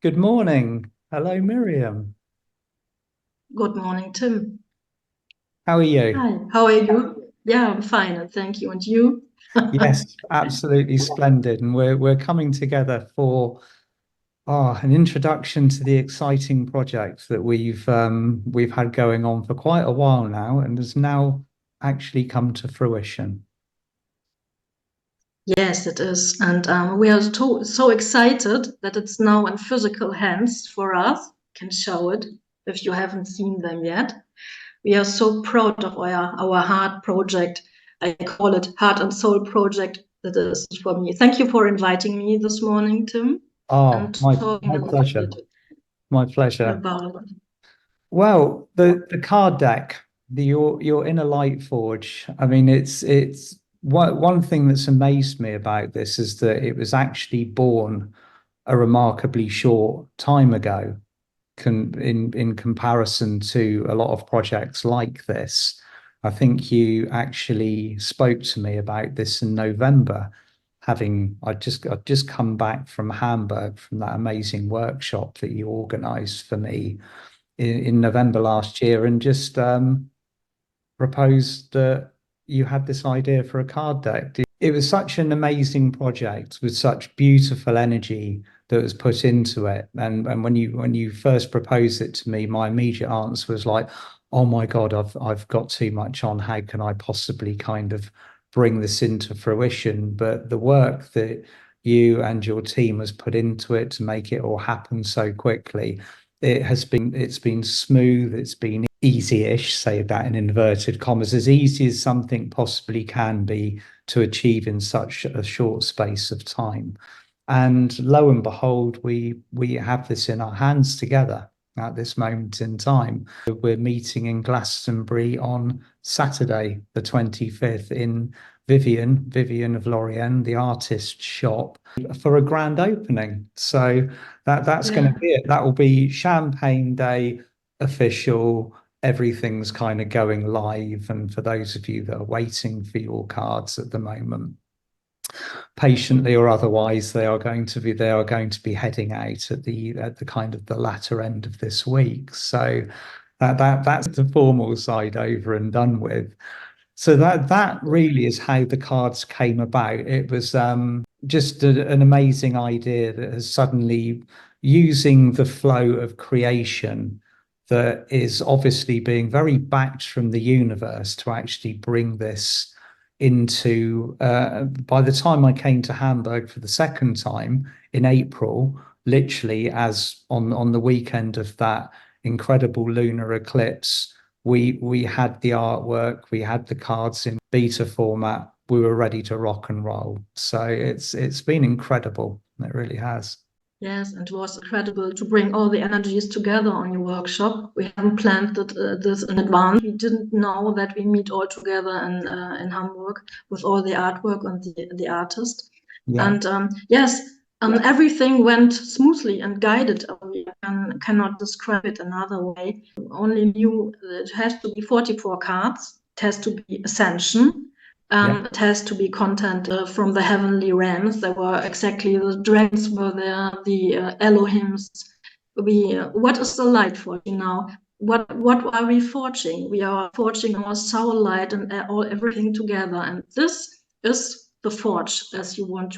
Good morning. Hello, Miriam. Good morning, Tim. How are you? Hi, how are you? Yeah, I'm fine, and thank you. And you? Yes, absolutely splendid. And we're coming together for an introduction to the exciting project that we've had going on for quite a while now and has now actually come to fruition. Yes, it is. And we are so excited that it's now in physical hands for us. Can show it if you haven't seen them yet. We are so proud of our heart project. I call it Heart and Soul Project. That is for me. Thank you for inviting me this morning, Tim, Oh, and my talking a little pleasure. bit My pleasure. about it. Well, the card deck, your inner light forge. I mean, it's one thing that's amazed me about this is that it was actually born a remarkably short time ago, in comparison to a lot of projects like this. I think you actually spoke to me about this in November, having I'd just come back from Hamburg from that amazing workshop that you organized for me in November last year, and just proposed that you had this idea for a card deck. It was such an amazing project with such beautiful energy that was put into it. And when you first proposed it to me, my immediate answer was like, "Oh my God, I've got too much on. How can I possibly kind of bring this into fruition?" But the work that you and your team has put into it to make it all happen so quickly, it's been smooth, it's been easy-ish, say that in inverted commas, as easy as something possibly can be to achieve in such a short space of time. And lo and behold, we have this in our hands together at this moment in time. We're meeting in Glastonbury on Saturday, the 25th, in Vivian of Lorient, the artist shop, for a grand opening. So that's going Yeah. to be it. That will be Champagne Day official. Everything's kind of going live. And for those of you that are waiting for your cards at the moment, patiently or otherwise, they are going to be heading out at the kind of the latter end of this week. So that's the formal side over and done with. So that really is how the cards came about. It was just an amazing idea that has suddenly, using the flow of creation that is obviously being very backed from the universe, to actually bring this into, by the time I came to Hamburg for the second time in April, literally as on the weekend of that incredible lunar eclipse, we had the artwork, we had the cards in beta format, we were ready to rock and roll. So it's been incredible. It really has. Yes, and it was incredible to bring all the energies together on your workshop. We haven't planned this in advance. We didn't know that we meet all together in Hamburg with all the artwork and the artist. Yeah. And yes, everything went smoothly and guided. We cannot describe it another way. Only knew that it has to be 44 cards. It has to be Ascension. Yeah. It has to be content from the heavenly realms. There were exactly the dragons were there, the Elohims. What is the light forging now? What are we forging? We are forging our soul light and everything together. And this is the forge, as you want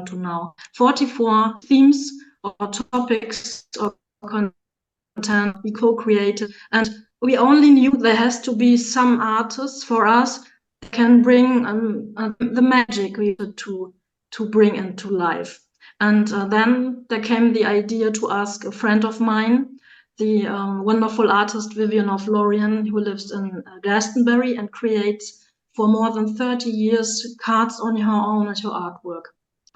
to know. 44 themes or topics or content we co-created, and we only knew there has to be some artists for us that can bring the magic we wanted to bring into life. And then there came the idea to ask a friend of mine, the wonderful artist Vivian of Lorient, who lives in Glastonbury and creates for more than 30 years cards on her own and her artwork.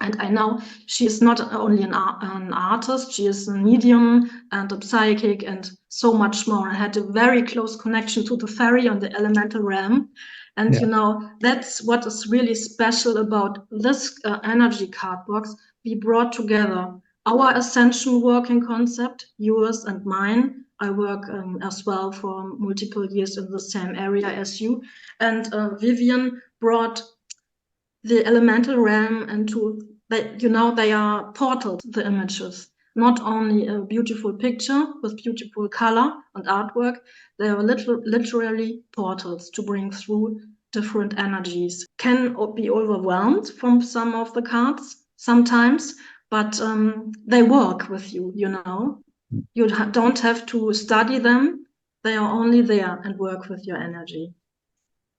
And I know she is not only an artist, she is a medium and a psychic and so much more. I had a very close connection to the fairy on the elemental realm. And Yeah. that's what is really special about this energy card box. We brought together our ascension working concept, yours and mine. I work as well for multiple years in the same area as you. And Vivian brought the elemental realm into that, they are portals, the images. not only a beautiful picture with beautiful color and artwork, they are literally portals to bring through different energies. Can be overwhelmed from some of the cards sometimes, but they work with you, you know. You don't have to study them. They are only there and work with your energy.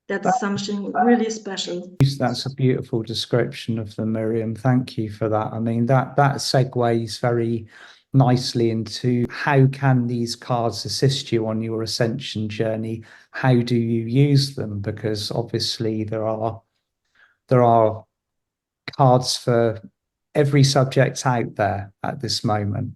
That's something really special. That's a beautiful description of them, Miriam. Thank you for that. I mean, that segues very nicely into how can these cards assist you on your ascension journey? How do you use them? Because obviously there are cards for every subject out there at this moment.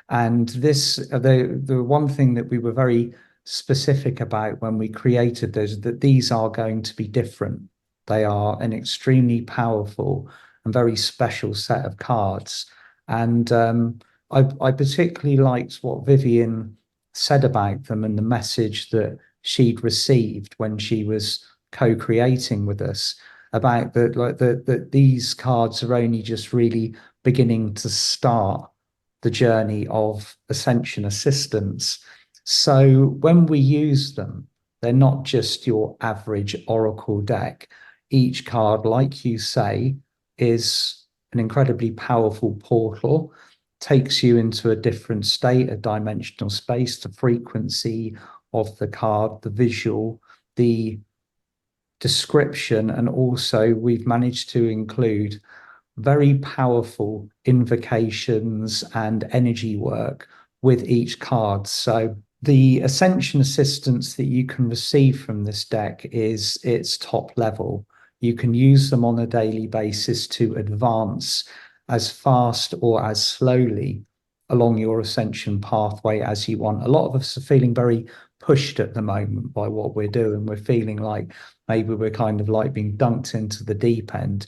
And this, the one thing that we were very specific about when we created those, that these are going to be different. They are an extremely powerful and very special set of cards. And I particularly liked what Vivian said about them and the message that she'd received when she was co-creating with us about that these cards are only just really beginning to start the journey of ascension assistance. So when we use them, they're not just your average oracle deck. Each card, like you say, is an incredibly powerful portal, takes you into a different state, a dimensional space, the frequency of the card, the visual, the description, and also we've managed to include very powerful invocations and energy work with each card. So the ascension assistance that you can receive from this deck is its top level. You can use them on a daily basis to advance as fast or as slowly along your ascension pathway as you want. A lot of us are feeling very pushed at the moment by what we're doing. We're feeling like maybe we're kind of like being dunked into the deep end.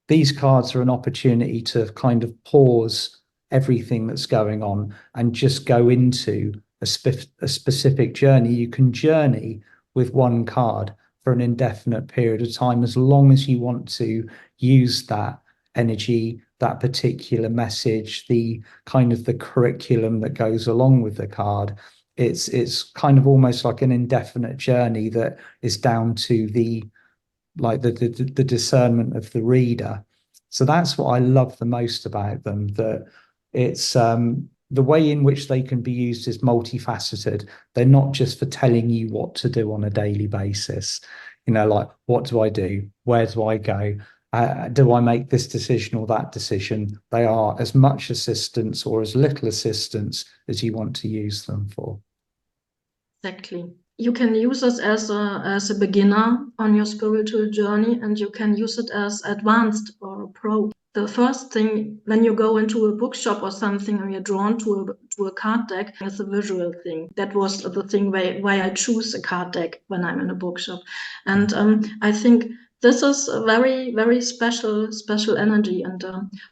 These cards are an opportunity to kind of pause everything that's going on and just go into a specific journey. You can journey with one card for an indefinite period of time, as long as you want to use that energy, that particular message, the kind of the curriculum that goes along with the card. It's kind of almost like an indefinite journey that is down to the discernment of the reader. So that's what I love the most about them, that it's the way in which they can be used is multifaceted. They're not just for telling you what to do on a daily basis. You know, like, what do I do? Where do I go? Do I make this decision or that decision? They are as much assistance or as little assistance as you want to use them for. Exactly. You can use it as a beginner on your spiritual journey, and you can use it as advanced or a pro. The first thing when you go into a bookshop or something and you're drawn to a card deck is a visual thing. That was the thing why I choose a card deck when I'm in a bookshop. And I think this is a very, very special energy. And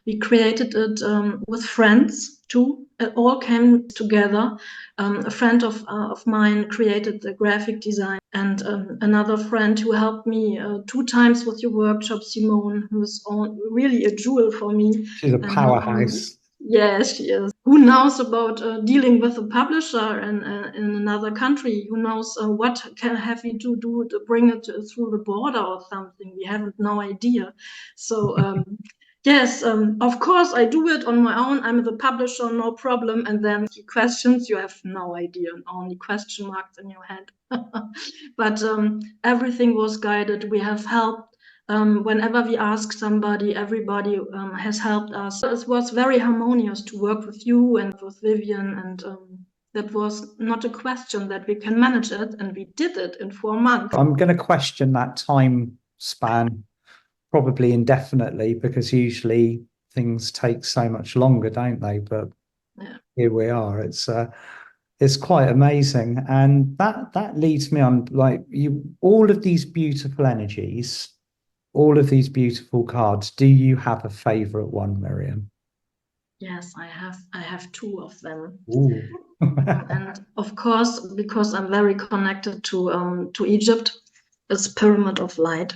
we created it with friends too. It all came together. A friend of mine created the graphic design, and another friend who helped me 2 times with your workshop, Simone, who's really a jewel for me. She's a powerhouse. Yes, she is. Who knows about dealing with a publisher in another country? Who knows what can have we to do to bring it through the border or something? We have no idea. So yes, of course I do it on my own. I'm the publisher, no problem. And then questions, you have no idea, only question marks in your head. But everything was guided. We have help. Whenever we ask somebody, everybody has helped us. It was very harmonious to work with you and with Vivian, and that was not a question that we can manage it, and we did it in 4 months. I'm going to question that time span probably indefinitely, because usually things take so much longer, don't they? But yeah, here we are. It's quite amazing, and that leads me on, like, you, all of these beautiful energies, all of these beautiful cards. Do you have a favorite one, Miriam? Yes, I have 2 of them. Ooh. And of course, because I'm very connected to Egypt, it's Pyramid of Light.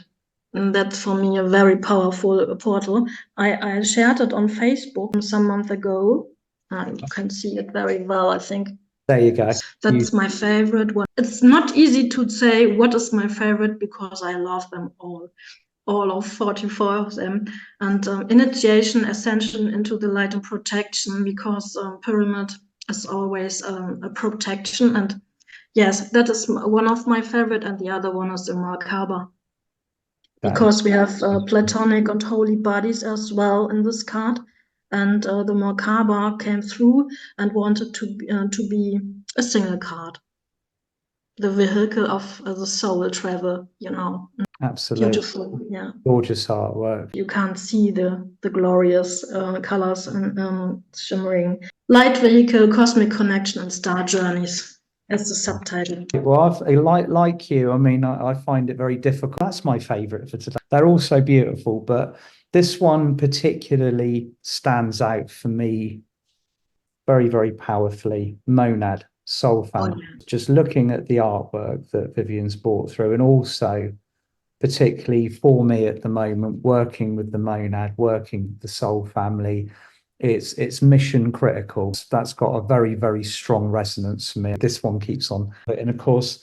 And that's for me a very powerful portal. I shared it on Facebook some months ago. You can see it very well, I think. There you go. That's my favorite one. It's not easy to say what is my favorite because I love them all of 44 of them. And initiation, ascension into the light and protection, because pyramid is always a protection. And yes, that is one of my favorite, and the other one is the Merkaba. Because we have platonic and holy bodies as well in this card. And the Merkaba came through and wanted to be a single card. The vehicle of the soul travel, you know. Absolutely. Beautiful, yeah. Gorgeous artwork. You can't see the glorious colors and shimmering. Light vehicle, cosmic connection, and star journeys as the subtitle. Well, like you, I mean, I find it very difficult. That's my favorite for today. They're all so beautiful, but this one particularly stands out for me very, very powerfully. Monad, soul family. Oh, yeah. Just looking at the artwork that Vivian's brought through, and also particularly for me at the moment, working with the monad, working with the soul family, it's mission critical. That's got a very, very strong resonance for me. This one keeps on. And of course,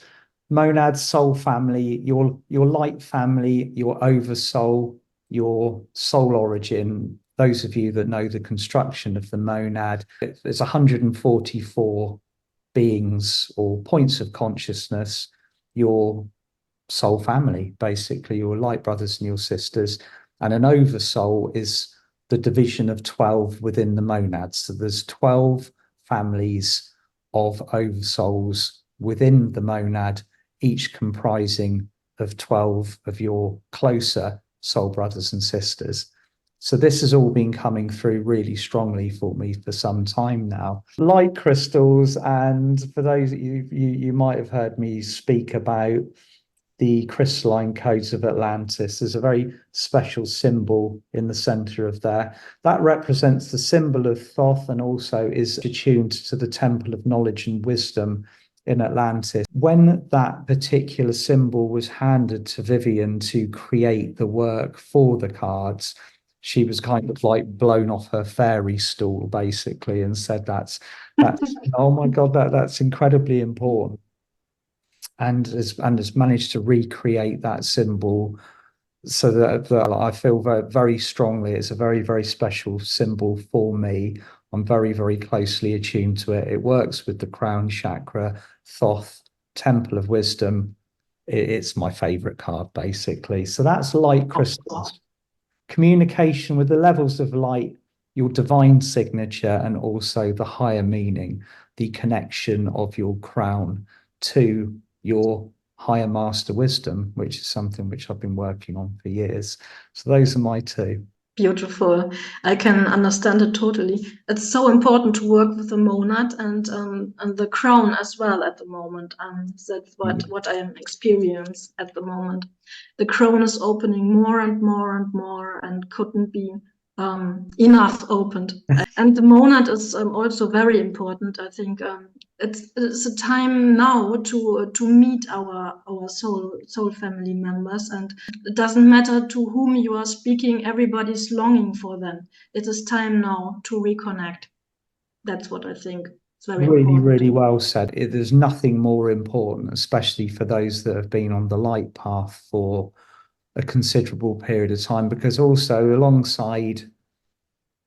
monad, soul family, your light family, your oversoul, your soul origin. Those of you that know the construction of the monad, it's 144 beings or points of consciousness. Your soul family, basically your light brothers and your sisters, and an oversoul is the division of 12 within the monads. So there's 12 families of oversouls within the monad, each comprising of 12 of your closer soul brothers and sisters. So this has all been coming through really strongly for me for some time now. Light crystals, and for those of you might have heard me speak about the crystalline codes of Atlantis. There's a very special symbol in the center of there. That represents the symbol of Thoth and also is attuned to the temple of knowledge and wisdom in Atlantis. When that particular symbol was handed to Vivian to create the work for the cards, she was kind of like blown off her fairy stool, basically, and said, that's oh my God, that's incredibly important. And has managed to recreate that symbol so that I feel very, very strongly it's a very, very special symbol for me. I'm very, very closely attuned to it. It works with the crown chakra, Thoth, Temple of Wisdom. It's my favorite card, basically. So that's light crystals. Communication with the levels of light, your divine signature, and also the higher meaning, the connection of your crown to your higher master wisdom, which is something which I've been working on for years. So those are my two. Beautiful. I can understand it totally. It's so important to work with the monad and the crown as well at the moment. That's what I am experiencing at the moment. The crown is opening more and more and more and couldn't be enough opened. And the monad is also very important. I think it's a time now to meet our soul family members, and it doesn't matter to whom you are speaking. Everybody's longing for them. It is time now to reconnect. That's what I think. It's very important. Really well said. There's nothing more important, especially for those that have been on the light path for a considerable period of time, because also alongside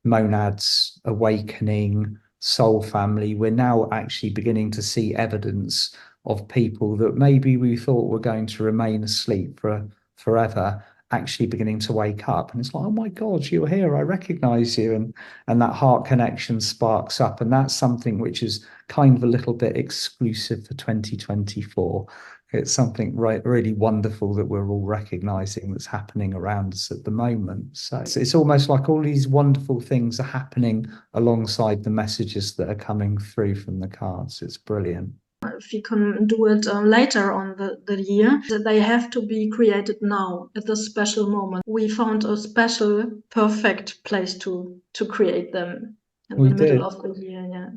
monads, awakening, soul family, we're now actually beginning to see evidence of people that maybe we thought were going to remain asleep for forever, actually beginning to wake up. And it's like, oh my God, you're here, I recognize you. And that heart connection sparks up. And that's something which is kind of a little bit exclusive for 2024. It's something really wonderful that we're all recognizing that's happening around us at the moment. So it's almost like all these wonderful things are happening alongside the messages that are coming through from the cards. It's brilliant. If you can do it later on the year, they have to be created now at this special moment. We found a special, perfect place to create them in the middle of the year. Yeah,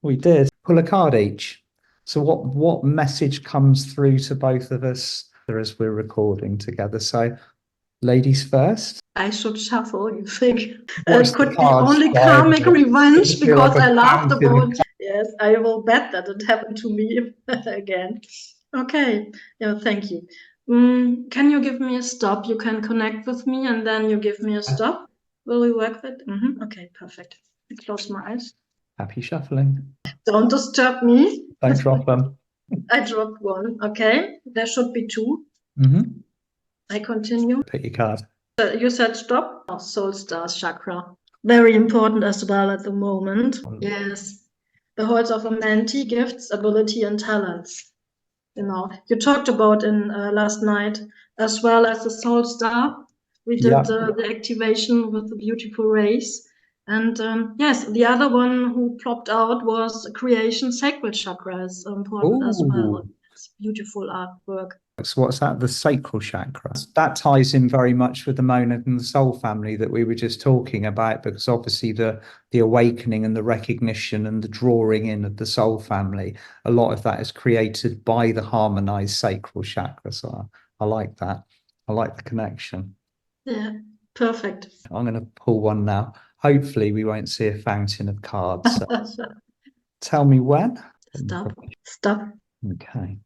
we did. Pull a card each. So what message comes through to both of us as we're recording together? So Ladies first. I should shuffle, you think? Watch It the could be cards only fly over. karmic revenge It'll feel because like a I laughed fountain. about. Yes, I will bet that it happened to me again. Okay, yeah, thank you. Can you give me a stop? You can connect with me and then you give me a stop. Will we work with? Okay, perfect. I close my eyes. Happy shuffling. Don't disturb me. Don't drop them. I dropped one. Okay, there should be two. I continue. Pick your card. You said stop. Oh, soul stars chakra. Very important as well at the moment. Yes. The holds of a mentee, gifts, ability, and talents. You know, you talked about in last night, as well as the soul star. We did the activation with the beautiful rays. And yes, the other one who plopped out was creation sacral chakra is important as well. It's beautiful artwork. So what's that? The sacral chakra. That ties in very much with the monad and the soul family that we were just talking about, because obviously the awakening and the recognition and the drawing in of the soul family, a lot of that is created by the harmonized sacral chakra. So I like that. I like the connection. Yeah, perfect. I'm going to pull one now. Hopefully we won't see a fountain of cards. So tell me when. Stop. Okay.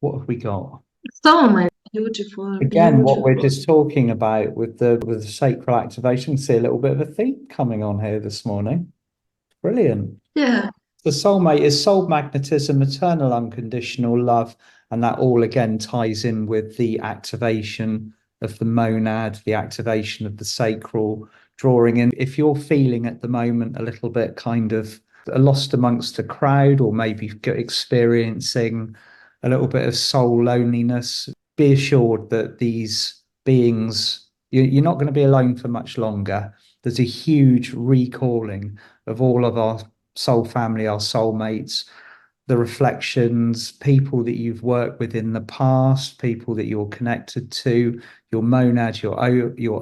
What have we got? So my beautiful. Again, what we're just talking about with the sacral activation, see a little bit of a theme coming on here this morning. Brilliant. Yeah. The soulmate is soul magnetism, eternal unconditional love, and that all again ties in with the activation of the monad, the activation of the sacral, drawing in. If you're feeling at the moment a little bit kind of lost amongst a crowd, or maybe experiencing a little bit of soul loneliness, be assured that these beings, you're not going to be alone for much longer. There's a huge recalling of all of our soul family, our soulmates, the reflections, people that you've worked with in the past, people that you're connected to, your monad, your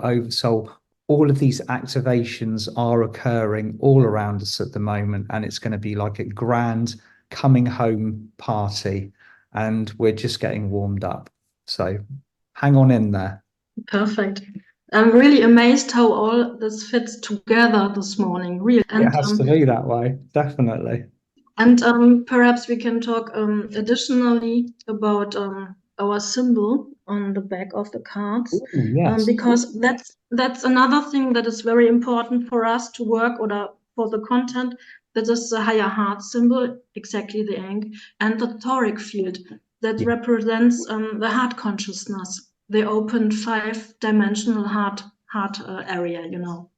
oversoul. All of these activations are occurring all around us at the moment, and it's going to be like a grand coming home party, and we're just getting warmed up. So hang on in there. Perfect. I'm really amazed how all this fits together this morning. Really, and it has to be that way, definitely. And perhaps we can talk additionally about our symbol on the back of the cards. Ooh, yes. Because that's another thing that is very important for us to work, or for the content. That is the higher heart symbol, exactly the ink, and the toric field that represents the heart consciousness, the open 5-dimensional heart area, you know.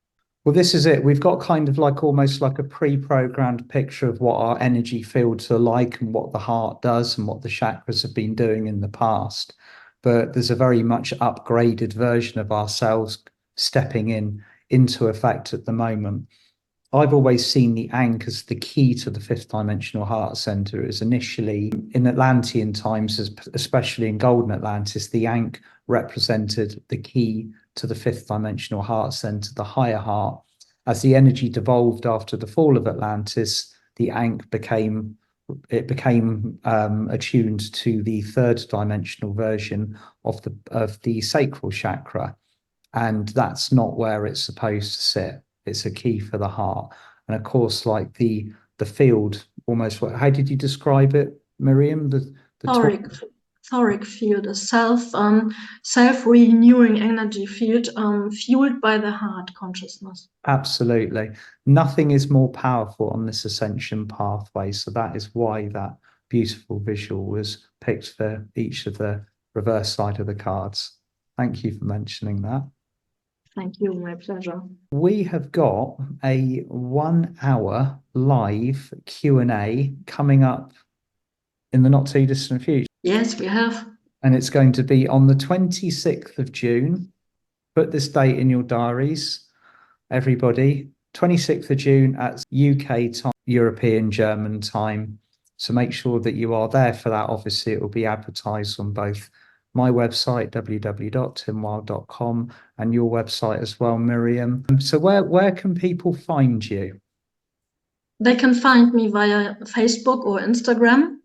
Well, this is it. We've got kind of like almost like a pre-programmed picture of what our energy fields are like and what the heart does and what the chakras have been doing in the past. But there's a very much upgraded version of ourselves stepping into effect at the moment. I've always seen the Ankh as the key to the 5th dimensional heart center. It was initially in Atlantean times, especially in Golden Atlantis, the Ankh represented the key to the 5th dimensional heart center, the higher heart. As the energy devolved after the fall of Atlantis, the Ankh became attuned to the 3rd dimensional version of the sacral chakra, and that's not where it's supposed to sit. It's a key for the heart. And of course, like the field, almost, how did you describe it, Miriam? The toric field, a self-renewing energy field fueled by the heart consciousness. Absolutely. Nothing is more powerful on this ascension pathway. So that is why that beautiful visual was picked for each of the reverse side of the cards. Thank you for mentioning that. Thank you, my pleasure. We have got a 1-hour live Q&A coming up in the not too distant future. Yes, we have. And it's going to be on the 26th of June. Put this date in your diaries, everybody. 26th of June at UK time, European German time. So make sure that you are there for that. Obviously, it will be advertised on both my website, www.timwilde.com, and your website as well, Miriam. So where can people find you? They can find me via Facebook or Instagram,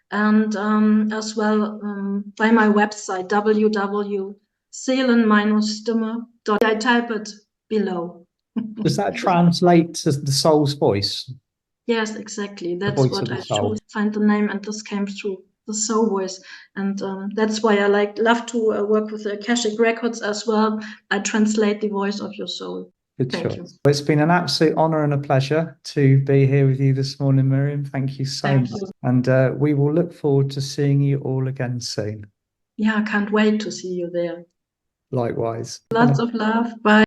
and as well by my website, www.timwilde.com. Seelen minus Stimme. I type it below. Does that translate to the soul's voice? Yes, exactly. The That's voice what of the I soul. chose. Find the name, and this came through the soul voice, and that's why I love to work with the Akashic records as well. I translate the voice of your soul. Good Thank choice. you. Well, it's been an absolute honor and a pleasure to be here with you this morning, Miriam. Thank you so Thank much. you. And we will look forward to seeing you all again soon. Yeah, I can't wait to see you there. Likewise. Lots of love. Bye.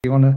You want to